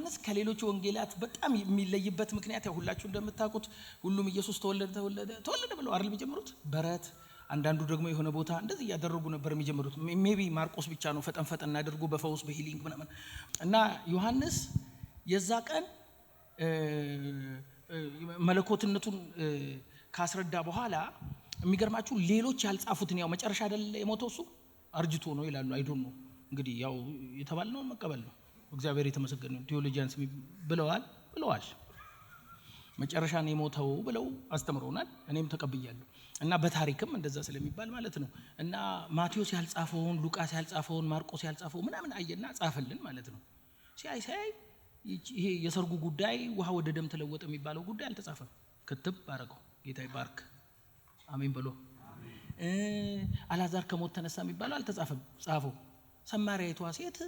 ዮሐንስ ከሌሎች ወንጌላት በጣም የሚለይበት ምክንያት ያው ሁላችሁ እንደምታውቁት ሁሉም ኢየሱስ ተወለደ ብለው አይደል የሚጀምሩት በረት አንዳንዱ ደግሞ የሆነ ቦታ እንደዚህ ያደረጉ ነበር የሚጀምሩት ሜቢ ማርቆስ ብቻ ነው ፈጠን አድርጎ በፈውስ በሂሊንግ ምናምን እና ዮሐንስ የዛ ቀን መለኮትነቱን ካስረዳ በኋላ የሚገርማችሁ ሌሎች ያልጻፉትን ያው መጨረሻ አይደል የሞተው እሱ አርጅቶ ነው ይላሉ አይዶን ነው እንግዲህ ያው የተባልነው መቀበል ነው እግዚአብሔር የተመሰገነ ነው ቴዎሎጂያንስ ብለዋል መጨረሻ ነው የሞተው ብለው አስተምረውናል እኔም ተቀብያለሁ እና በታሪክም እንደዛ ስለሚባል ማለት ነው እና ማቴዎስ ያልጻፈውን ሉቃስ ያልጻፈውን ማርቆስ ያልጻፈው ምናምን አየና ጻፈልን ማለት ነው ሲያይ ይሄ የሰርጉ ጉዳይ ውሃ ወደ ደም ተለወጠ የሚባለው ጉዳይ አልተጻፈም ክትብ አረገው ጌታ ይባርክ አሜን ብሎ አላዛር ከሞት ተነሳ የሚባለው አልተጻፈም ጻፈው ሰማርያይቷ ሴት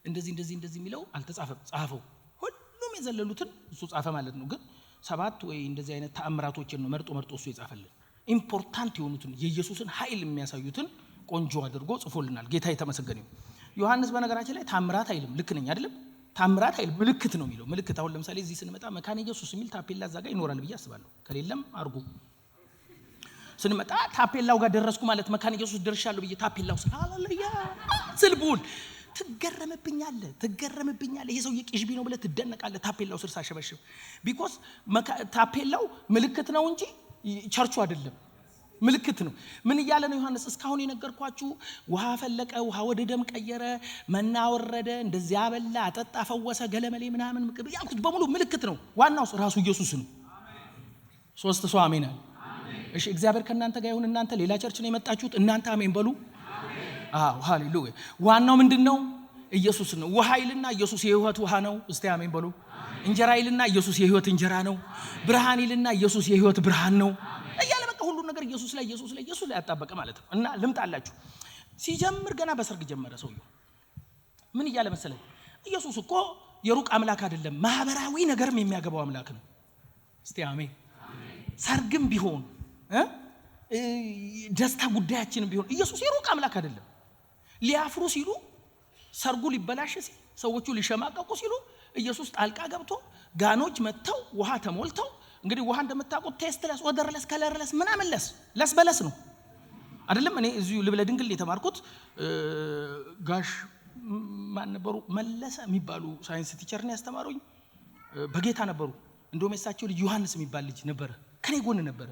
እንደዚህ የሚለው አልተጻፈም ጻፈው ሁሉም የዘለሉትን እሱ ጻፈ ማለት ነው ግን ሰባት ወይ እንደዚህ አይነት ተአምራቶችን ነው መርጦ እሱ የጻፈልን ኢምፖርታንት የሆኑትን የኢየሱስን ኃይል የሚያሳዩትን ቆንጆ አድርጎ ጽፎልናል ጌታ የተመሰገነ ይሁን ዮሐንስ በነገራችን ላይ ታምራት አይልም ልክ ነኝ አይደለም ታምራት አይልም ምልክት ነው የሚለው ምልክት አሁን ለምሳሌ እዚህ ስንመጣ መካነ ኢየሱስ የሚል ታፔላ እዛ ጋር ይኖራል ብዬ አስባለሁ ከሌለም አርጉ ስንመጣ ታፔላው ጋር ደረስኩ ማለት መካነ ኢየሱስ ደርሻለሁ ብዬ ታፔላው ሃሌሉያ ስልቡል ትገረምብኛለህ ይሄ ሰው የቂሽቢ ነው ብለህ ትደነቃለህ ታፔላው ስር ሳሸበሽብ ቢኮዝ ታፔላው ምልክት ነው እንጂ ቸርቹ አይደለም ምልክት ነው ምን ይያለ ነው ዮሐንስ እስካሁን የነገርኳችሁ ውሃ ፈለቀ ውሃ ወደ ደም ቀየረ መና ወረደ እንደዚህ አበላ አጠጣ ፈወሰ ገለመሌ ምናምን ያልኩት በሙሉ ምልክት ነው ዋናው ራሱ ኢየሱስ ነው ሶስት ሰው አሜን እሺ እግዚአብሔር ከናንተ ጋር ይሁን እናንተ ሌላ ቸርች ነው የመጣችሁት እናንተ አሜን በሉ ሃሌሉያ ዋናው ምንድነው ኢየሱስ ነው ውሃ ይልና ኢየሱስ የህይወት ውሃ ነው እስቲ አሜን በሉ እንጀራ ይልና ኢየሱስ የህይወት እንጀራ ነው ብርሃን ይልና ኢየሱስ የህይወት ብርሃን ነው እያለ በቃ ሁሉ ነገር ኢየሱስ ላይ ያጣበቀ ማለት ነው እና ልምጣላችሁ ሲጀምር ገና በሰርግ ጀመረ ሰውየው ምን ይያለ መሰለኝ ኢየሱስ እኮ የሩቅ አምላክ አይደለም ማህበራዊ ነገርም የሚያገባው አምላክ ነው እስቲ አሜን ሰርግም ቢሆን ደስታ ጉዳያችንም ቢሆን ኢየሱስ የሩቅ አምላክ አይደለም ሊያፍሩ ሲሉ ሰርጉ ሊበላሽ ሲል ሰዎቹ ሊሸማቀቁ ሲሉ ኢየሱስ ጣልቃ ገብቶ ጋኖች መተው ውሃ ተሞልተው እንግዲህ ውሃ እንደምታውቁት ቴስትለስ ኦደርለስ ከለርለስ ምናምን ለስ በለስ ነው አይደለም እኔ እዚሁ ልብለ ድንግል የተማርኩት ጋሽ ማን ነበሩ መለሰ የሚባሉ ሳይንስ ቲቸር ነው ያስተማሩኝ በጌታ ነበሩ እንደውም የሳቸው ልጅ ዮሐንስ የሚባል ልጅ ነበር ከኔ ጎን ነበር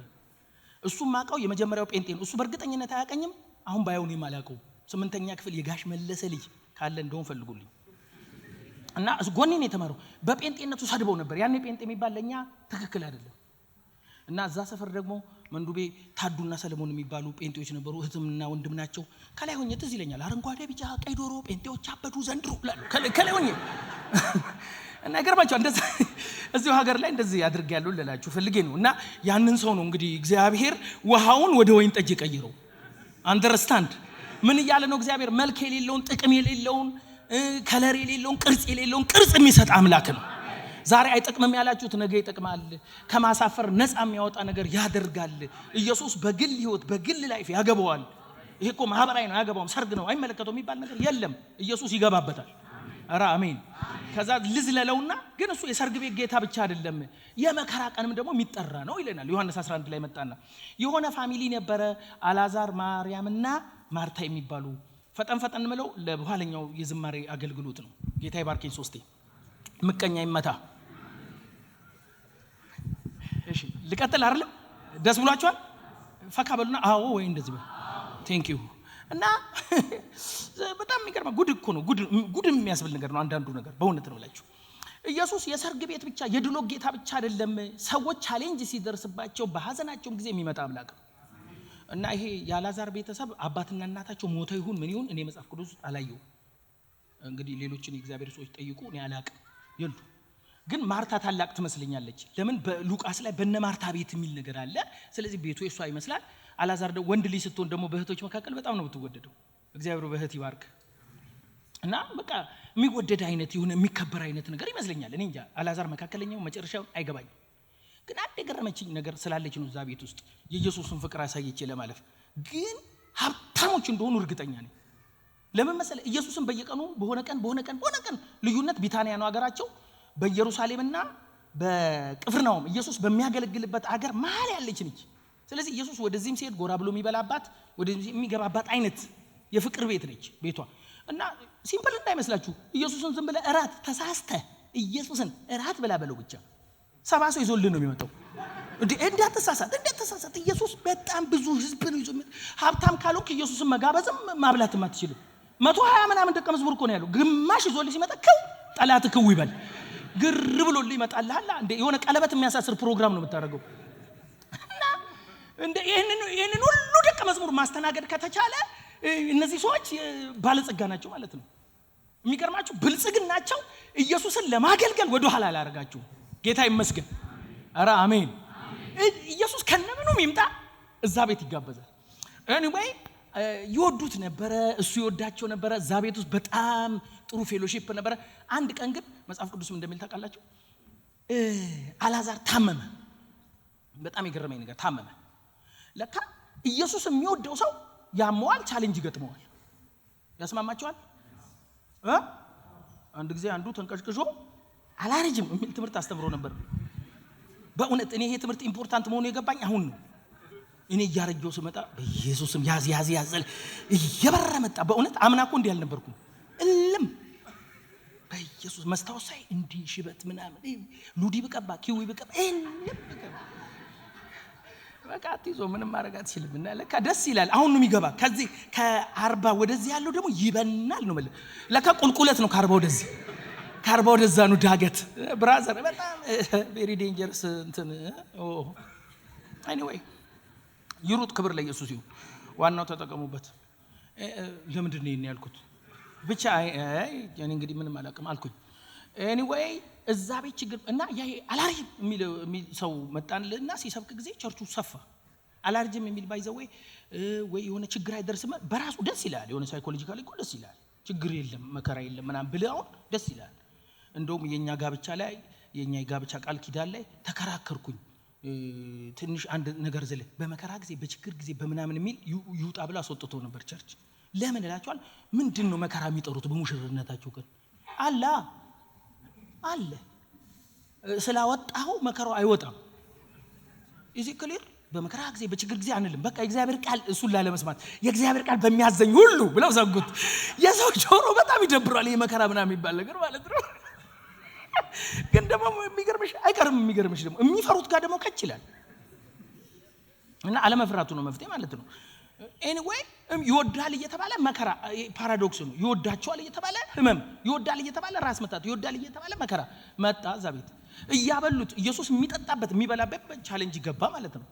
እሱም ማቀው የመጀመሪያው ጴንጤ ነው እሱ በእርግጠኝነት አያቀኝም አሁን ባይሆን የማላቀው 8ኛ ክፍል የጋሽ መለሰ ልጅ ካለ እንደሆነ ፈልጉልኝ እና ጎኔን የተማረው በጴንጤነቱ ሰድበው ነበር ያኔ ጴንጤ የሚባል ለኛ ትክክል አይደለም እና እዛ ሰፈር ደግሞ መንዱቤ ታዱና ሰለሞን የሚባሉ ጴንጤዎች ነበሩ እህትምና ወንድም ናቸው ከላይ ሆኜ ትዝ ይለኛል አረንጓዴ ቢጫ ቀይ ዶሮ ጴንጤዎች አበዱ ዘንድሮ ከላይ ሆኜ እና ገርባቸው እንደዚህ እዚሁ ሀገር ላይ እንደዚህ ያድርጋሉ ለላችሁ ፈልጌ ነው እና ያንን ሰው ነው እንግዲህ እግዚአብሔር ውሃውን ወደ ወይን ጠጅ ቀይረው አንደርስታንድ ምን ይያለ ነው እግዚአብሔር መልክ የሌለውን ጥቅም የሌለውን ከለር የሌለውን ቅርጽ የሚሰጥ አምላክ ነው ዛሬ አይጠቅምም ያላችሁት ነገ ይጠቅማል ከማሳፈር ነፃ የሚያወጣ ነገር ያደርጋል ኢየሱስ በግል ህይወት በግል ላይፍ ያገባዋል ይሄ እኮ ማህበራዊ ነው ያገባውም ሰርግ ነው አይመለከተው የሚባል ነገር የለም ኢየሱስ ይገባበታል አራ አሜን ከዛ ልዝለለውና ግን እሱ የሰርግ ቤት ጌታ ብቻ አይደለም የመከራ ቀንም ደግሞ የሚጠራ ነው ይለናል ዮሐንስ 11 ላይ መጣና የሆነ ፋሚሊ ነበረ አላዛር ማርያምና ማርታ የሚባሉ ፈጠን ምለው ለበኋለኛው የዝማሬ አገልግሎት ነው ጌታ ይባርከኝ ሶስቴ ምቀኛ ይመታ እሺ ልቀጥል አይደል ደስ ብሏችኋል ፈካ በሉና አዎ ወይ እንደዚህ በል ቴንክ ዩ እና በጣም የሚገርም ጉድ እኮ ነው ጉድ የሚያስብል ነገር ነው አንዳንዱ ነገር በእውነት ነው ብላችሁ ኢየሱስ የሰርግ ቤት ብቻ የድሎግ ጌታ ብቻ አይደለም ሰዎች ቻሌንጅ ሲደርስባቸው በሐዘናቸው ጊዜ የሚመጣ አምላክ ነው እና ይሄ ያላዛር ቤተሰብ አባትና እናታቸው ሞተው ይሁን ምን ይሁን እኔ መጽሐፍ ቅዱስ አላየው እንግዲህ ሌሎችን የእግዚአብሔር ሰዎች ጠይቁ እኔ አላቅም ይሉ ግን ማርታ ታላቅ ትመስለኛለች ለምን በሉቃስ ላይ በነ ማርታ ቤት የሚል ነገር አለ ስለዚህ ቤቱ የሷ ይመስላል አላዛር ደግሞ ወንድ ልጅ ስትሆን ደግሞ በእህቶች መካከል በጣም ነው የምትወደደው እግዚአብሔር በእህት ይባርክ እና በቃ የሚወደድ አይነት ይሁን የሚከበር አይነት ነገር ይመስለኛል እኔ እንጃ አላዛር መካከለኛው መጨረሻው አይገባኝም ግን አንድ የገረመችኝ ነገር ስላለች ነው እዛ ቤት ውስጥ የኢየሱስን ፍቅር አሳየቼ ለማለፍ ግን ሀብታሞች እንደሆኑ እርግጠኛ ነኝ ለምን መሰለ ኢየሱስን በየቀኑ በሆነ ቀን ልዩነት ቢታንያ ነው ሀገራቸው በኢየሩሳሌምና በቅፍርናሆም ኢየሱስ በሚያገለግልበት አገር መሃል ያለች ነች። ስለዚህ ኢየሱስ ወደዚህም ሲሄድ ጎራ ብሎ የሚበላባት ወደዚህ የሚገባባት አይነት የፍቅር ቤት ነች ቤቷ። እና ሲምፕል እንዳይመስላችሁ ኢየሱስን ዝም ብለህ እራት ተሳስተህ ኢየሱስን እራት ብላ በለው ብቻ 70 ሰው ይዞልን ነው የሚመጣው። እንዳትሳሳት ኢየሱስ በጣም ብዙ ህዝብ ነው ይዞ። ሀብታም ካልሆንክ ኢየሱስን መጋበዝም ማብላትም አትችልም። 120 ምናምን ደቀ መዝሙር እኮ ነው ያለው። ግማሽ ይዞልህ ሲመጣ ክው ጠላት ክው ይበል ግር ብሎልህ ይመጣልሃል። እንደ የሆነ ቀለበት የሚያሳስር ፕሮግራም ነው የምታደርገው። እና እንደ ይሄንን ሁሉ ደቀ መዝሙር ማስተናገድ ከተቻለ እነዚህ ሰዎች ባለጸጋ ናቸው ማለት ነው። የሚገርማችሁ ብልጽግናቸው ኢየሱስን ለማገልገል ወደ ኋላ አላረጋቸው። ጌታ ይመስገን። አረ አሜን። ኢየሱስ ከነምኑም ይምጣ እዛ ቤት ይጋበዛል። ኤኒዌይ ይወዱት ነበረ፣ እሱ ይወዳቸው ነበረ። እዛ ቤት ውስጥ በጣም ጥሩ ፌሎሺፕ ነበረ። አንድ ቀን ግን መጽሐፍ ቅዱስም እንደሚል ታውቃላችሁ አልዓዛር ታመመ። በጣም የገረመኝ ነገር ታመመ። ለካ ኢየሱስ የሚወደው ሰው ያመዋል፣ ቻሌንጅ ይገጥመዋል። ያስማማቸዋል። አንድ ጊዜ አንዱ ተንቀሽቅሾ አላረጅም የሚል ትምህርት አስተምሮ ነበር። በእውነት እኔ ይሄ ትምህርት ኢምፖርታንት መሆኑ የገባኝ አሁን ነው። እኔ እያረጀው ስመጣ በኢየሱስም ያዘል እየበረረ መጣ። በእውነት አምናኮ እንዲህ አልነበርኩም። እልም በኢየሱስ መስታወሳይ እንዲህ ሽበት ምናምን ሉዲ በቀባ ኪዊ በቀባ በቃ አትይዞ ምንም ማድረግ አትችልም። እና ለካ ደስ ይላል። አሁን ነው የሚገባ። ከዚህ ከ40 ወደዚህ ያለው ደግሞ ይበናል ነው ማለት። ለካ ቁልቁለት ነው ከ40 ወደዚህ፣ ከ40 ወደዛ ነው ዳገት። ብራዘር በጣም ቬሪ ዴንጀረስ እንትን ኤኒዌይ ይሩጥ። ክብር ለኢየሱስ ይሁን። ዋናው ተጠቀሙበት። ለምንድን ነው ያልኩት? ብቻ እኔ እንግዲህ ምንም አላውቅም አልኩኝ። ኤኒዌይ እዛ ቤት ችግር እና ያይ አላርጅም የሚል ሰው መጣንልና ሲሰብክ ጊዜ ቸርቹ ሰፋ። አላርጅም የሚል ባይዘው ወይ የሆነ ችግር አይደርስም በራሱ ደስ ይላል። የሆነ ሳይኮሎጂካሊ እኮ ደስ ይላል። ችግር የለም መከራ የለም ምናምን ብለህ አሁን ደስ ይላል። እንደውም የኛ ጋብቻ ላይ የኛ ጋብቻ ቃል ኪዳን ላይ ተከራከርኩኝ። ትንሽ አንድ ነገር ዘለ በመከራ ጊዜ በችግር ጊዜ በመናምን የሚል ይውጣ ብላ አስወጥቶ ነበር ቸርች። ለምን እላችኋል? ምንድነው መከራ የሚጠሩት በሙሽርነታቸው ቀን አለ ስላወጣው መከራው አይወጣም። እዚ ክሊር በመከራ ጊዜ በችግር ጊዜ አንልም። በቃ የእግዚአብሔር ቃል እሱን ላለመስማት የእግዚአብሔር ቃል በሚያዘኝ ሁሉ ብለው ዘጉት። የሰው ጆሮ በጣም ይደብራል ይሄ መከራ ምናምን የሚባል ነገር ማለት ነው። ግን ደግሞ የሚገርምሽ አይቀርም። የሚገርምሽ ደግሞ የሚፈሩት ጋር ደግሞ ከች ይላል። እና አለመፍራቱ ነው መፍትሄ ማለት ነው። ኤኒዌይ ይወዳል እየተባለ መከራ ፓራዶክስ ነው። ይወዳቸዋል እየተባለ ህመም፣ ይወዳል እየተባለ ራስ መታት፣ ይወዳል እየተባለ መከራ መጣ። እዛ ቤት እያበሉት ኢየሱስ የሚጠጣበት የሚበላበት ቻሌንጅ ገባ ማለት ነው።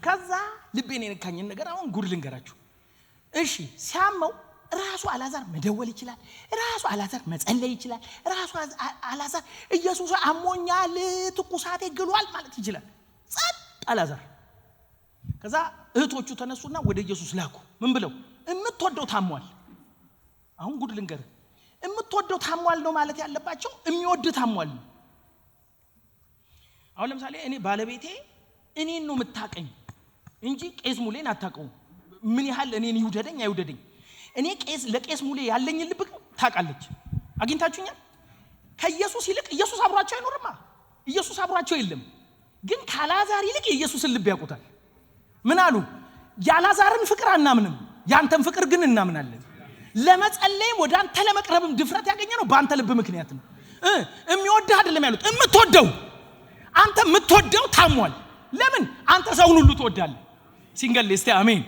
ከዛ ልቤን የነካኝን ነገር አሁን ጉድ ልንገራችሁ። እሺ ሲያመው ራሱ አልዓዛር መደወል ይችላል። ራሱ አልዓዛር መጸለይ ይችላል። ራሱ አልዓዛር ኢየሱስ አሞኛል ትኩሳቴ ግሏል ማለት ይችላል። ጸጥ አልዓዛር። ከዛ እህቶቹ ተነሱና ወደ ኢየሱስ ላኩ። ምን ብለው? እምትወደው ታሟል። አሁን ጉድ ልንገር፣ እምትወደው ታሟል ነው ማለት ያለባቸው። የሚወድ ታሟል ነው። አሁን ለምሳሌ እኔ ባለቤቴ እኔን ነው የምታቀኝ እንጂ ቄስ ሙሌን አታቀው። ምን ያህል እኔን ይውደደኝ አይውደደኝ እኔ ለቄስ ሙሌ ያለኝ ልብ ታውቃለች። አግኝታችሁኛል። ከኢየሱስ ይልቅ ኢየሱስ አብሯቸው አይኖርማ። ኢየሱስ አብሯቸው የለም። ግን ከአልዓዛር ይልቅ የኢየሱስን ልብ ያውቁታል። ምን አሉ? የአልዓዛርን ፍቅር አናምንም፣ ያንተን ፍቅር ግን እናምናለን። ለመጸለይም ወደ አንተ ለመቅረብም ድፍረት ያገኘነው በአንተ ልብ ምክንያት ነው። የሚወደው አይደለም ያሉት፣ የምትወደው አንተ የምትወደው ታሟል። ለምን? አንተ ሰውን ሁሉ ትወዳለህ። ሲንገል እስቲ አሜን።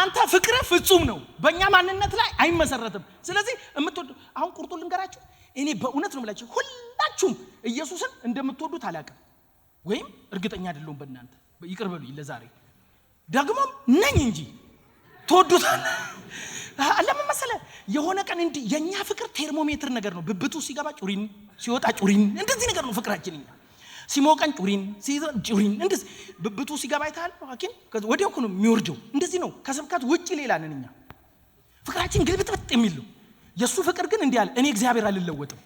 አንተ ፍቅር ፍጹም ነው፣ በእኛ ማንነት ላይ አይመሰረትም። ስለዚህ የምትወደው አሁን ቁርጡ ልንገራችሁ። እኔ በእውነት ነው የምላችሁ ሁላችሁም ኢየሱስን እንደምትወዱት አላውቅም፣ ወይም እርግጠኛ አይደለሁም በእናንተ። ይቅር በሉኝ ለዛሬ ደግሞም ነኝ እንጂ ተወዱታል። ለምን መሰለ? የሆነ ቀን እንዲህ የኛ ፍቅር ቴርሞሜትር ነገር ነው። ብብቱ ሲገባ ጩሪን፣ ሲወጣ ጩሪን፣ እንደዚህ ነገር ነው ፍቅራችን። እኛ ሲሞቀን ጩሪን፣ ጩሪን፣ እንደዚህ ብብቱ ሲገባ ይታል ሐኪም ወዲያው ነው የሚወርደው። እንደዚህ ነው። ከስብከት ውጪ ሌላ ነን እኛ። ፍቅራችን ግልብጥብጥ የሚል ነው። የሱ ፍቅር ግን እንዲህ አለ፣ እኔ እግዚአብሔር አልለወጥም።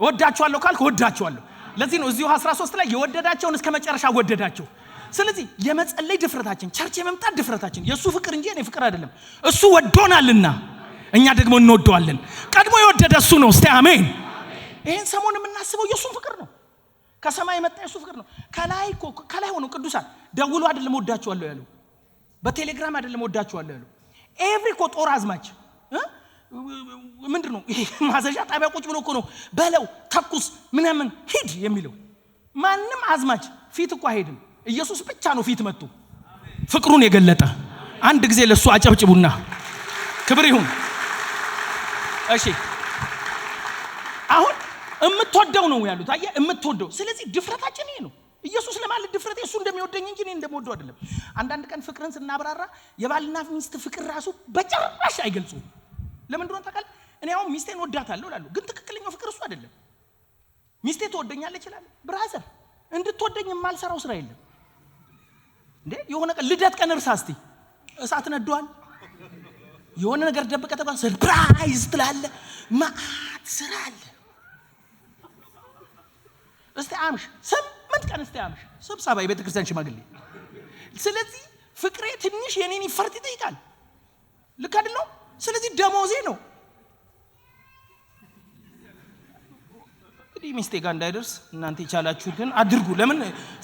ወዳቸዋለሁ ካልኩ ወዳቸዋለሁ። ለዚህ ነው እዚሁ 13 ላይ የወደዳቸውን እስከ መጨረሻ ወደዳቸው። ስለዚህ የመጸለይ ድፍረታችን፣ ቸርች የመምጣት ድፍረታችን የሱ ፍቅር እንጂ እኔ ፍቅር አይደለም። እሱ ወዶናልና እኛ ደግሞ እንወደዋለን። ቀድሞ የወደደ እሱ ነው። እስቲ አሜን። ይሄን ሰሞን የምናስበው የሱን ፍቅር ነው። ከሰማይ የመጣ የሱ ፍቅር ነው። ከላይ ሆኖ ቅዱሳን ደውሎ አይደለም ወዳችኋለሁ ያለው፣ በቴሌግራም አይደለም ወዳችኋለሁ ያለው። ኤቭሪ ጦር አዝማች ምንድነው ይሄ ማዘዣ ጣቢያ ቁጭ ብሎ እኮ ነው በለው ተኩስ ምናምን ሂድ የሚለው። ማንም አዝማች ፊት እኮ አይሄድም። ኢየሱስ ብቻ ነው ፊት መጥቶ ፍቅሩን የገለጠ። አንድ ጊዜ ለሱ አጨብጭቡና ክብር ይሁን። እሺ አሁን እምትወደው ነው ያሉት። አየ እምትወደው። ስለዚህ ድፍረታችን ይሄ ነው። ኢየሱስ ለማለት ድፍረቴ እሱ እንደሚወደኝ እንጂ እኔ እንደምወደው አይደለም። አንዳንድ ቀን ፍቅርን ስናብራራ የባልና ሚስት ፍቅር ራሱ በጭራሽ አይገልጹም። ለምን እንደሆነ ታውቃለህ? እኔ አሁን ሚስቴን ወዳታለሁ እላለሁ፣ ግን ትክክለኛው ፍቅር እሱ አይደለም። ሚስቴ ትወደኛለች ይችላል። ብራዘር እንድትወደኝ የማልሰራው ስራ የለም እንዴ። የሆነ ቀን ልደት ቀን እርሳ እስቲ እሳት ነዷል፣ የሆነ ነገር ደብቀ ተባለ ሰርፕራይዝ ትላለህ። ማአት ስራ አለ። እስቲ አምሽ 8 ቀን እስቲ አምሽ ስብሰባ የቤተ ክርስቲያን ሽማግሌ። ስለዚህ ፍቅሬ ትንሽ የኔን ይፈርት ይጠይቃል። ልክ አይደለም? ስለዚህ ደሞዜ ነው። እንግዲህ ሚስቴ ጋር እንዳይደርስ እናንተ ይቻላችሁትን አድርጉ። ለምን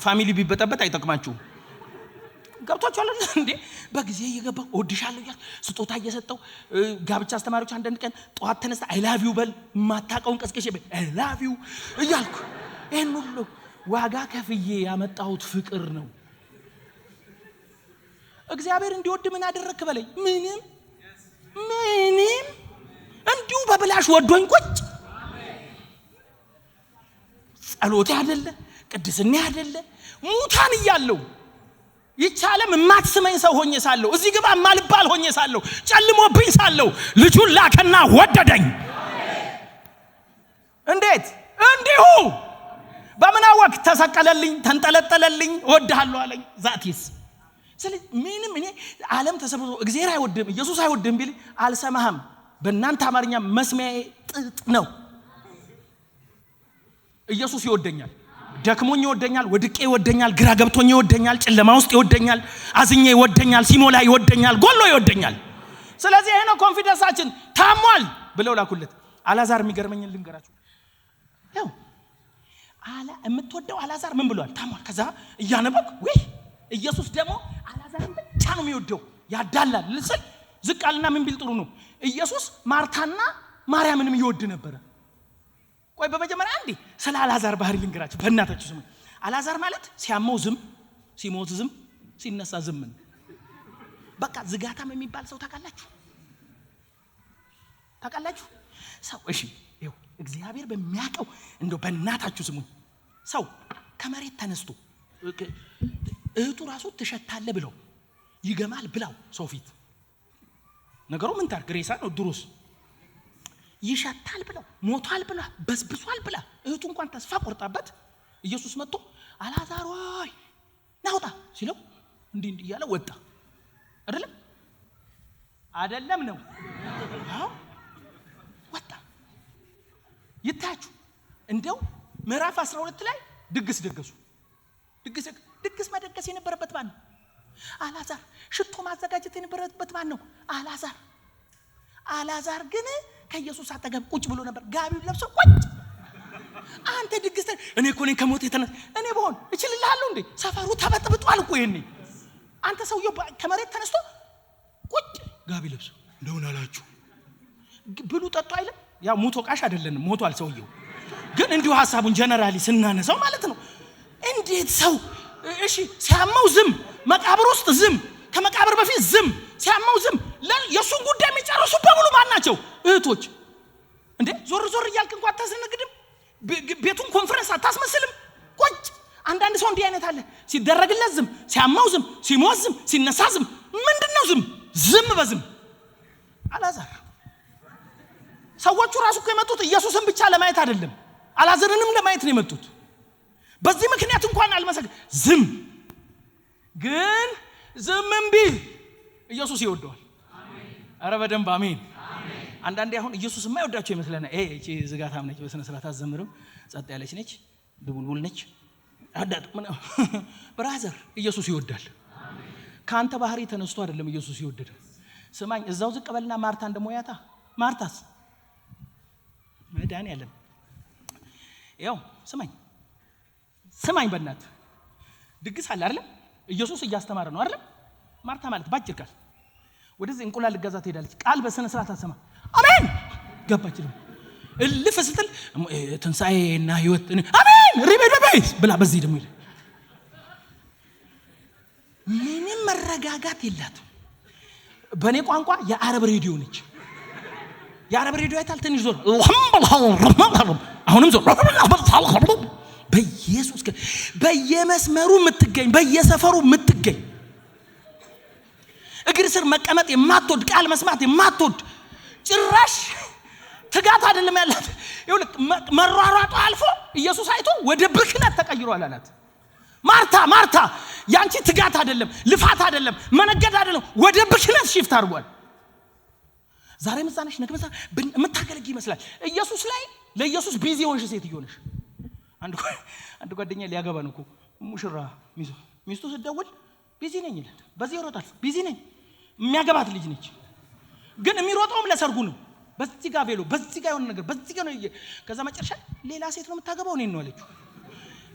ፋሚሊ ቢበጠበጥ አይጠቅማችሁም። ገብቷችኋል እንዴ? በጊዜ እየገባው እወድሻለሁ እያልኩ ስጦታ እየሰጠው ጋብቻ አስተማሪዎች አንዳንድ ቀን ጠዋት ተነስታ አይ ላቭ ዩ በል ማታቀውን ቀስቀሽ በል አይ ላቭ ዩ እያልኩ ይሄን ሁሉ ዋጋ ከፍዬ ያመጣሁት ፍቅር ነው። እግዚአብሔር እንዲወድ ምን አደረክ በለኝ። ምንም እንዲሁ በብላሽ ወዶኝ ቁጭ። ጸሎቴ አይደለ ቅድስና አይደለ ሙታን እያለሁ ይቻለም ማትስመኝ ሰው ሆኜ ሳለሁ እዚህ ግባ ማልባል ሆኜ ሳለሁ ጨልሞብኝ ሳለሁ ልጁን ላከና ወደደኝ። እንዴት? እንዲሁ በምን አወቅ? ተሰቀለልኝ፣ ተንጠለጠለልኝ፣ እወድሃለሁ አለኝ። ዛቲስ ስለዚህ ምንም እኔ ዓለም ተሰብስቦ እግዚአብሔር አይወድም ኢየሱስ አይወድም ቢል አልሰማህም። በእናንተ አማርኛ መስሚያዬ ጥጥ ነው። ኢየሱስ ይወደኛል። ደክሞኝ ይወደኛል፣ ወድቄ ይወደኛል፣ ግራ ገብቶኝ ይወደኛል፣ ጨለማ ውስጥ ይወደኛል፣ አዝኜ ይወደኛል፣ ሲሞላ ይወደኛል፣ ጎሎ ይወደኛል። ስለዚህ ይሄ ነው ኮንፊደንሳችን። ታሟል ብለው ላኩለት። አላዛር የሚገርመኝ ልንገራችሁ። ያው የምትወደው አላዛር ምን ብሏል? ታሟል። ከዛ እያነበብኩ ወይ ኢየሱስ ደግሞ አላዛርን ብቻ ነው የሚወደው ያዳላል ልስል ዝቃልና ምን ቢል ጥሩ ነው። ኢየሱስ ማርታና ማርያምንም ይወድ ነበር። ቆይ በመጀመሪያ አንዴ ስለ አላዛር ባህሪ ልንገራችሁ በእናታችሁ ስሙ። አላዛር ማለት ሲያመው ዝም፣ ሲሞት ዝም፣ ሲነሳ ዝም ነው። በቃ ዝጋታም የሚባል ሰው ታውቃላችሁ? ሰው እሺ ይኸው እግዚአብሔር በሚያቀው እንደው በእናታችሁ ስሙ። ሰው ከመሬት ተነስቶ እህቱ ራሱ ተሸታለ ብለው ይገማል ብላው ሰው ፊት ነገሩ ምን ታርግ? ሬሳ ነው ድሮስ ይሸታል ብለው ሞቷል ብላ በስብሷል ብላ እህቱ እንኳን ተስፋ ቆርጣበት ኢየሱስ መጥቶ አላዛር ሆይ ናውጣ ሲለው እንዲህ እያለ ወጣ። አይደለም ነው? አዎ ወጣ። ይታችሁ እንደው ምዕራፍ 12 ላይ ድግስ ደገሱ። ድግስ መደገስ የነበረበት ማን ነው? አላዛር። ሽቶ ማዘጋጀት የነበረበት ማን ነው? አላዛር ግን ከኢየሱስ አጠገብ ቁጭ ብሎ ነበር፣ ጋቢውን ለብሶ ቁጭ። አንተ ድግስ እኔ እኮ ነኝ ከሞት የተነሳ እኔ በሆን እችልልሃለሁ እንዴ? ሰፈሩ ተበጥብጧል እኮ ይሄኔ። አንተ ሰውየው ከመሬት ተነስቶ ቁጭ ጋቢ ለብሶ እንደውን አላችሁ ብሉ ጠጡ አይልም? ያው ሞቶ ቃሽ አይደለም ሞቷል ሰውየው፣ ግን እንዲሁ ሐሳቡን ጀነራሊ ስናነሳው ማለት ነው። እንዴት ሰው እሺ ሲያመው ዝም፣ መቃብር ውስጥ ዝም፣ ከመቃብር በፊት ዝም፣ ሲያመው ዝም። የሱን ጉዳይ የሚጨርሱ በሙሉ ማን ናቸው? እህቶች። እንዴ ዞር እያልክ እንኳን አታስነግድም? ቤቱን ኮንፈረንስ አታስመስልም? ቁጭ። አንዳንድ ሰው እንዲህ አይነት አለ፣ ሲደረግለት ዝም፣ ሲያመው ዝም፣ ሲሞት ዝም፣ ሲነሳ ዝም። ምንድነው ዝም በዝም? አላዛር። ሰዎቹ ራሱ እኮ የመጡት ኢየሱስን ብቻ ለማየት አይደለም፣ አላዛርንም ለማየት ነው የመጡት። በዚህ ምክንያት እንኳን ዝም። ግን ዝምም ቢል ኢየሱስ ይወደዋል። አረ በደንብ አሜን። አንዳንዴ አሁን ኢየሱስ የማይወዳቸው ይመስለናል። እቺ ዝጋታም ነች፣ በስነ ስርዓት አዘምረው፣ ጸጥ ያለች ነች፣ ድቡልቡል ነች። ብራዘር ኢየሱስ ይወዳል። ካንተ ባህሪ ተነስቶ አይደለም ኢየሱስ ይወደደ። ስማኝ፣ እዛው ዝቅ በልና ማርታ እንደሞያታ ማርታስ መዳን ያለም ያው ስማኝ በእናትህ ድግስ አለ አይደል? ኢየሱስ እያስተማረ ነው አይደል? ማርታ ማለት ባጭር ቃል ወደዚህ እንቁላል ልገዛ ትሄዳለች። ቃል በስነ ስርዓት አሰማ አሜን ገባች ነው እልፍ ስትል ትንሣኤና ህይወት አሜን ሪቤቤስ ብላ በዚህ ደግሞ ይላል። ምንም መረጋጋት የላትም። በኔ ቋንቋ የአረብ ሬዲዮ ነች። የአረብ ሬዲዮ አይታል ትንሽ ዞር አሁንም ዞር በኢየሱስ በየመስመሩ የምትገኝ በየሰፈሩ የምትገኝ እግር ስር መቀመጥ የማትወድ ቃል መስማት የማትወድ ጭራሽ ትጋት አይደለም ያላት። ይኸውልህ መሯሯጡ አልፎ ኢየሱስ አይቶ ወደ ብክነት ተቀይሯል አላት። ማርታ ያንቺ ትጋት አይደለም ልፋት አይደለም መነገድ አይደለም ወደ ብክነት ሽፍት አድርጓል። ዛሬ መጻነሽ ነገ መጻ የምታገለግ ይመስላል ኢየሱስ ላይ ለኢየሱስ ቢዚ ሆንሽ ሴትዮ ነሽ። አንድ ጓደኛ ሊያገባ ነው እኮ ሙሽራ ሚስቱ ስትደውል ቢዚ ነኝ ይላል። በዚህ ይሮጣል ቢዚ ነኝ። የሚያገባት ልጅ ነች ግን የሚሮጠውም ለሰርጉ ነው። በዚህ ጋር ቬሎ በዚህ ጋር የሆነ ነገር በዚህ ጋር ነው። ከዛ መጨረሻ ሌላ ሴት ነው የምታገባው እኔን ነው አለችው።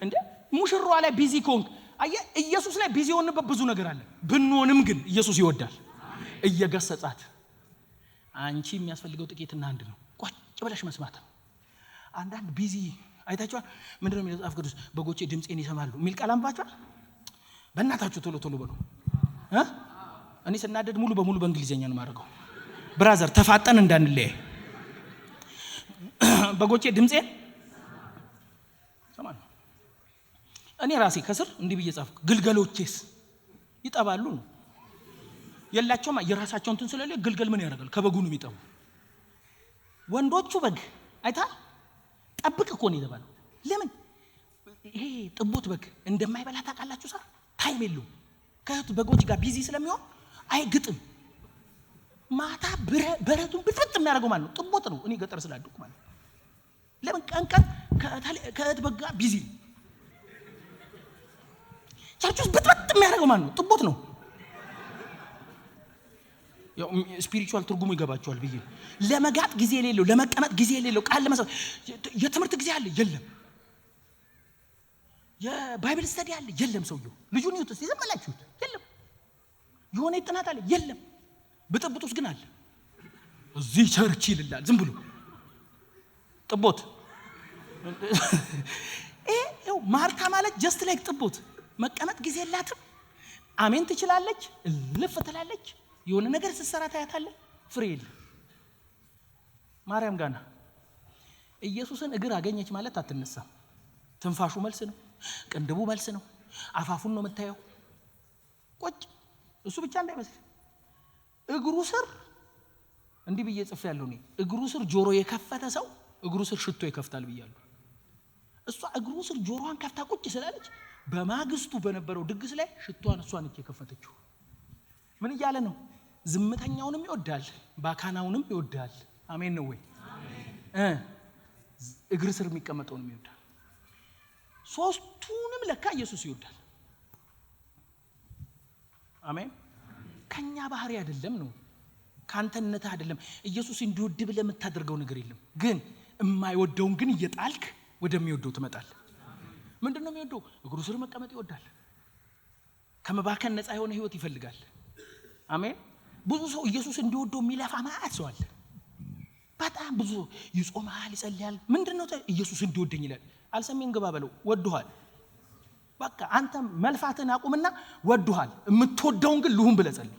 እንዴ ሙሽራዋ ላይ ቢዚ ኮንክ አየህ ኢየሱስ ላይ ቢዚ ሆነበት ብዙ ነገር አለ። ብንሆንም ግን ኢየሱስ ይወዳል እየገሰጻት። አንቺ የሚያስፈልገው ጥቂትና አንድ ነው ቁጭ ብለሽ መስማት። አንዳንድ ቢዚ አይታችኋል። ምንድነው የሚለው መጽሐፍ ቅዱስ በጎቼ ድምጼን ይሰማሉ የሚል ቃል አንባችኋል። በእናታችሁ ቶሎ በሉ እኔ ስናደድ ሙሉ በሙሉ በእንግሊዘኛ ነው ማድረገው። ብራዘር ተፋጠን እንዳንለይ በጎቼ ድምጼን ሰማሉ። እኔ ራሴ ከስር እንዲህ ብዬ ጻፍኩ ግልገሎቼስ ይጠባሉ ነው የላቸውም የራሳቸው እንትን ስለሌለ ግልገል ምን ያደርጋል ከበጉ ነው የሚጠቡ። ወንዶቹ በግ አይታ ጠብቅ እኮ ነው የተባለው። ለምን ይሄ ጥቦት በግ እንደማይበላ ታውቃላችሁ? ሳር ታይም የለውም ከእህቱ በጎች ጋር ቢዚ ስለሚሆን አይግጥም። ማታ በረቱን ብጥብጥ የሚያደርገው ማለት ነው ጥቦት ነው። እኔ ገጠር ስላደኩ ማለት ለምን ቀን ከእህት በግ ጋር ቢዚ ቸርቹስ ብጥብጥ የሚያደርገው ማለት ነው ጥቦት ነው። ያው ስፒሪቹዋል ትርጉሙ ይገባቸዋል ብዬ ለመጋጥ ጊዜ የሌለው ለመቀመጥ ጊዜ የሌለው ቃል ለመስማት የትምህርት ጊዜ አለ የለም። የባይብል ስተዲ አለ የለም። ሰውየው ልጁን ይውጥ ሲዘመላችሁት የለም። የሆነ ጥናት አለ የለም። ብጥብጡስ ግን አለ። እዚህ ቸርች ይልላል ዝም ብሎ ጥቦት። ይሄው ማርታ ማለት ጀስት ላይክ ጥቦት መቀመጥ ጊዜ የላትም። አሜን ትችላለች ልፍ ትላለች። የሆነ ነገር ስትሰራ ታያታለህ ፍሬ የለም። ማርያም ጋና ኢየሱስን እግር አገኘች ማለት አትነሳም። ትንፋሹ መልስ ነው፣ ቅንድቡ መልስ ነው፣ አፋፉን ነው የምታየው። ቁጭ እሱ ብቻ እንዳይመስል እግሩ ስር እንዲህ ብዬ ጽፌያለሁ እኔ እግሩ ስር ጆሮ የከፈተ ሰው እግሩ ስር ሽቶ ይከፍታል ብያለሁ። እሷ እግሩ ስር ጆሮዋን ከፍታ ቁጭ ስላለች በማግስቱ በነበረው ድግስ ላይ ሽቶዋን እሷ ነች የከፈተችው። ምን እያለ ነው? ዝምተኛውንም ይወዳል ባካናውንም ይወዳል። አሜን ነው ወይ? አሜን። እግር ስር የሚቀመጠውንም ይወዳል። ሶስቱንም ለካ ኢየሱስ ይወዳል። አሜን። ከኛ ባህሪ አይደለም ነው ካንተነት አይደለም። ኢየሱስ እንዲወድ ብለህ የምታደርገው ነገር የለም። ግን የማይወደውን ግን እየጣልክ ወደሚወደው ትመጣለህ። ምንድነው የሚወደው? እግሩ ስር መቀመጥ ይወዳል። ከመባከን ነፃ የሆነ ህይወት ይፈልጋል። አሜን። ብዙ ሰው ኢየሱስ እንዲወደው የሚለፋ ማለት ሰው አለ። በጣም ብዙ ይጾማል ይጸልያል። ምንድነው ኢየሱስ እንዲወደኝ ይላል። አልሰሜን ግባ በለው ወድኋል። በቃ አንተ መልፋትን አቁምና ወድኋል። የምትወደውን ግን ልሁን ብለህ ጸልይ።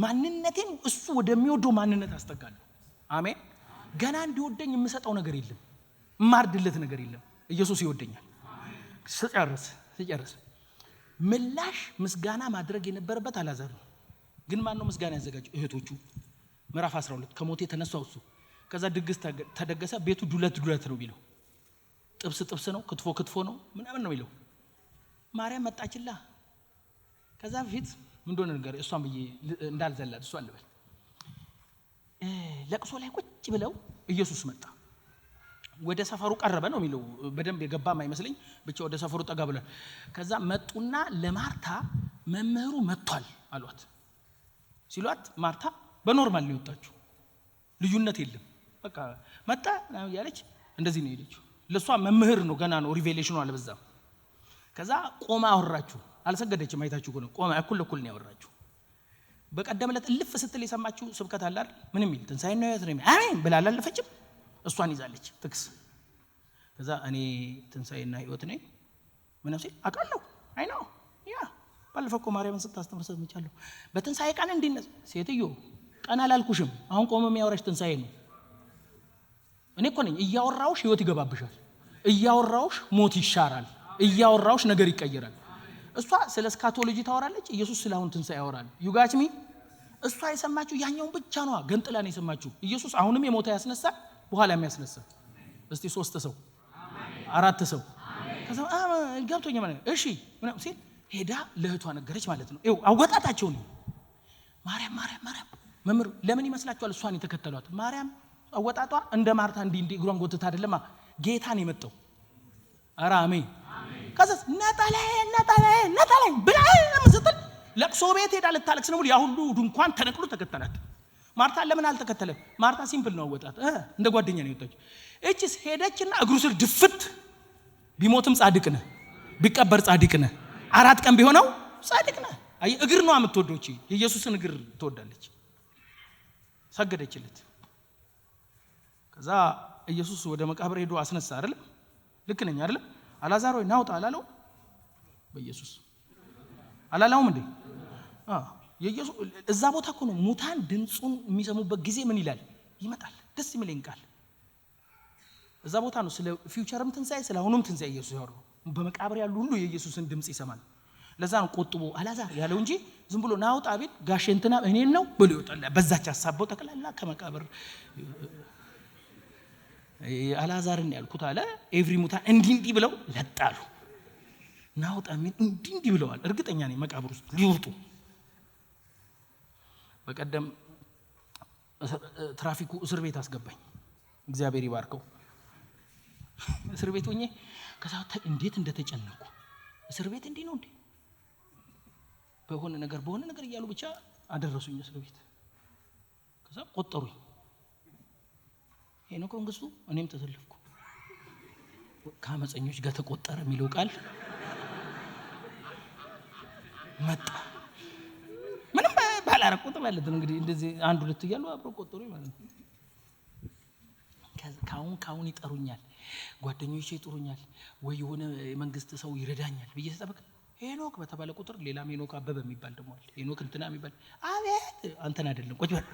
ማንነቴን እሱ ወደሚወደው ማንነት አስጠጋለሁ። አሜን። ገና እንዲወደኝ የምሰጠው ነገር የለም፣ የማርድለት ነገር የለም። ኢየሱስ ይወደኛል። ስጨርስ ምላሽ ምስጋና ማድረግ የነበረበት አላዛር ነው። ግን ማን ነው ምስጋና ያዘጋጀው? እህቶቹ። ምዕራፍ 12 ከሞት የተነሳው እሱ። ከዛ ድግስ ተደገሰ። ቤቱ ዱለት ነው የሚለው። ጥብስ ነው፣ ክትፎ ነው ምናምን ነው የሚለው። ማርያም መጣችላ። ከዛ በፊት ምን እንደሆነ ነገር እሷን ብዬ እንዳልዘላት እሷ አልበል ለቅሶ ላይ ቁጭ ብለው ኢየሱስ መጣ። ወደ ሰፈሩ ቀረበ ነው የሚለው። በደንብ የገባም አይመስልኝ ብቻ ወደ ሰፈሩ ጠጋ ብሏል። ከዛ መጡና ለማርታ መምህሩ መጥቷል አሏት። ሲሏት ማርታ በኖርማል ነው የወጣችው፣ ልዩነት የለም። በቃ መጣ ያለች እንደዚህ ነው የሄደችው። ለሷ መምህር ነው ገና ነው ሪቬሌሽኑ አልበዛም ከዛ ቆማ አወራችሁ አልሰገደችም አይታችሁ ነው ቆማ እኩል ነው ያወራችሁ በቀደም ዕለት እልፍ ስትል የሰማችሁ ስብከት አለ አይደል ምንም ይል ትንሳኤና ሕይወት ነው አሜን ብላ አላለፈችም እሷን ይዛለች ጥቅስ ከዛ እኔ ትንሳኤና ሕይወት ነኝ ምንም ሲል አቃለው አይ ነው ያ ባለፈው እኮ ማርያምን ስታስተምር ሰምቻለሁ በትንሳኤ ቀን እንዲነሳ ሴትዮ ቀን አላልኩሽም አሁን ቆመ የሚያወራሽ ትንሳኤ ነው እኔ እኮ ነኝ እያወራውሽ ሕይወት ይገባብሻል እያወራውሽ ሞት ይሻራል እያወራውሽ ነገር ይቀየራል እሷ ስለ ስካቶሎጂ ታወራለች ኢየሱስ ስለአሁን ትንሳኤ ያወራል ዩጋችሚ እሷ የሰማችሁ ያኛውን ብቻ ነው ገንጥላ ነው የሰማችሁ ኢየሱስ አሁንም የሞተ ያስነሳል በኋላ የሚያስነሳ እስቲ 3 ሰው 4 ሰው ከዛ ገብቶኛ ማለት እሺ ምናምን ሲል ሄዳ ለእህቷ ነገረች ማለት ነው ይው አወጣጣቸው ነው ማርያም መምር ለምን ይመስላችኋል እሷን የተከተሏት ማርያም አወጣጧ እንደ ማርታ እንዲ እግሯን ጎትታ አይደለም ጌታን የመጣው አራሜ ከዛ ነጣላይ ብላ ምዝጥል ለቅሶ ቤት ሄዳ ልታለቅስ ነው ያ ሁሉ ድንኳን ተነቅሎ ተከተላት ማርታ ለምን አልተከተለም ማርታ ሲምፕል ነው አወጣጥ እንደ ጓደኛ ነው የወጣች እቺስ ሄደችና እግሩ ስር ድፍት ቢሞትም ጻድቅ ነህ ቢቀበር ጻድቅ ነህ 4 ቀን ቢሆነው ጻድቅ ነህ አይ እግር ነው የምትወደው እቺ ኢየሱስን እግር ትወዳለች ሰገደችለት ከዛ ኢየሱስ ወደ መቃብር ሄዶ አስነሳ አይደል ልክ ነኝ አይደል አላዛር ሆይ ናውጣ አላለው በኢየሱስ አላላውም እንዴ የኢየሱስ እዛ ቦታ እኮ ነው ሙታን ድምጹን የሚሰሙበት ጊዜ ምን ይላል ይመጣል ደስ የሚለኝ ቃል እዛ ቦታ ነው ስለ ፊውቸርም ትንሳኤ ስለ አሁንም ትንሳኤ ኢየሱስ ያወራው በመቃብር ያሉ ሁሉ የኢየሱስን ድምጽ ይሰማል ለዛ ነው ቆጥቦ አላዛር ያለው እንጂ ዝም ብሎ ናውጣ ቢል ጋሽ እንትና እኔን ነው ብሎ ይወጣል በዛች ሐሳበው ጠቅላላ ከመቃብር አላዛርን ያልኩት አለ ኤቭሪ ሙታን እንዲህ ብለው ለጣሉ ናውጣ ምን እንዲህ ብለዋል እርግጠኛ ነኝ መቃብር ውስጥ ሊወጡ በቀደም ትራፊኩ እስር ቤት አስገባኝ እግዚአብሔር ይባርከው እስር ቤት ሆኜ ከዛ እንዴት እንደተጨነቁ እስር ቤት እንዲህ ነው እንዴ በሆነ ነገር እያሉ ብቻ አደረሱኝ እስር ቤት ከዛ ቆጠሩኝ ሄኖክ መንግስቱ እኔም ተሰልፍኩ ከአመፀኞች ጋር ተቆጠረ የሚለው ቃል መጣ ምንም ባላረቁት ማለት ነው እንግዲህ እንደዚህ አንድ ሁለት እያሉ አብሮ ቆጠሩኝ ማለት ነው ካሁን ይጠሩኛል ጓደኞቼ ይጠሩኛል ወይ የሆነ መንግስት ሰው ይረዳኛል ብዬ ተጠብቅ ሄኖክ በተባለ ቁጥር ሌላ ሄኖክ አበበ የሚባል ደግሞ አለ ሄኖክ እንትና የሚባል አቤት አንተን አይደለም ቁጭ በል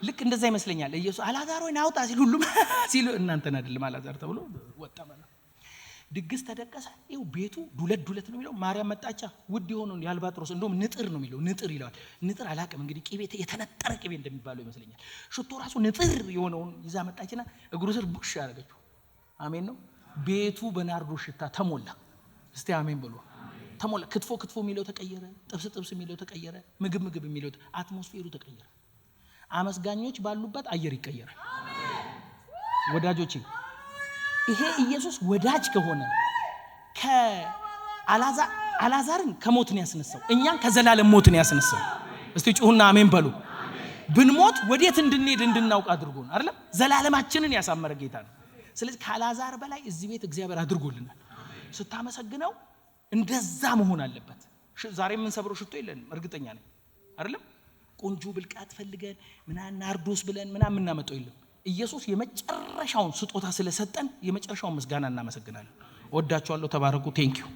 ልክ እንደዛ ይመስለኛል ኢየሱስ አላዛር ሆይ ናውጣ ሲል ሁሉም ሲሉ እናንተን አይደለም አላዛር ተብሎ ወጣ ማለት ድግስ ተደቀሰ ይው ቤቱ ዱለት ነው የሚለው ማርያም መጣቻ ውድ የሆነው ያልባጥሮስ እንደውም ንጥር ነው የሚለው ንጥር ይላል ንጥር አላቀም እንግዲህ ቂቤ የተነጠረ ቂቤ እንደሚባለው ይመስለኛል ሽቶ ራሱ ንጥር የሆነውን ይዛ መጣችና እግሩ ስር ቡሽ ያረጋችሁ አሜን ነው ቤቱ በናርዶ ሽታ ተሞላ እስቲ አሜን ብሎ ተሞላ ክትፎ የሚለው ተቀየረ ጥብስ የሚለው ተቀየረ ምግብ የሚለው አትሞስፌሩ ተቀየረ አመስጋኞች ባሉበት አየር ይቀየራል ወዳጆቼ ይሄ ኢየሱስ ወዳጅ ከሆነ አላዛርን ከሞትን ያስነሳው እኛን ከዘላለም ሞትን ያስነሳው እስቲ ጩሁና አሜን በሉ ብንሞት ወዴት እንድንሄድ እንድናውቅ አድርጎን አይደል ዘላለማችንን ያሳመረ ጌታ ነው ስለዚህ ከአላዛር በላይ እዚህ ቤት እግዚአብሔር አድርጎልናል ስታመሰግነው እንደዛ መሆን አለበት ዛሬ ምን ሰብሮ ሽቶ የለንም እርግጠኛ ነኝ አይደል ቆንጆ ብልቃት ፈልገን ምናና ናርዶስ ብለን ምናምን እናመጣው የለም ኢየሱስ የመጨረሻውን ስጦታ ስለሰጠን የመጨረሻውን ምስጋና እናመሰግናለን ወዳችኋለሁ ተባረኩ ቴንኪው